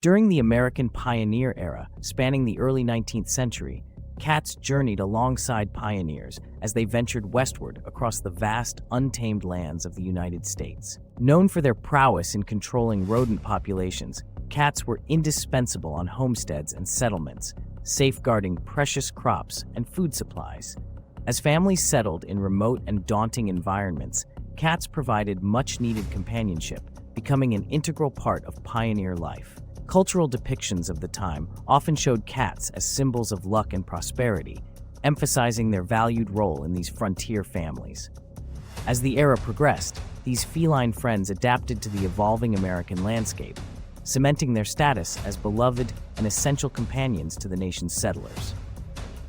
During the American pioneer era, spanning the early 19th century, cats journeyed alongside pioneers as they ventured westward across the vast, untamed lands of the United States. Known for their prowess in controlling rodent populations, cats were indispensable on homesteads and settlements, safeguarding precious crops and food supplies. As families settled in remote and daunting environments, cats provided much-needed companionship, becoming an integral part of pioneer life. Cultural depictions of the time often showed cats as symbols of luck and prosperity, emphasizing their valued role in these frontier families. As the era progressed, these feline friends adapted to the evolving American landscape, cementing their status as beloved and essential companions to the nation's settlers.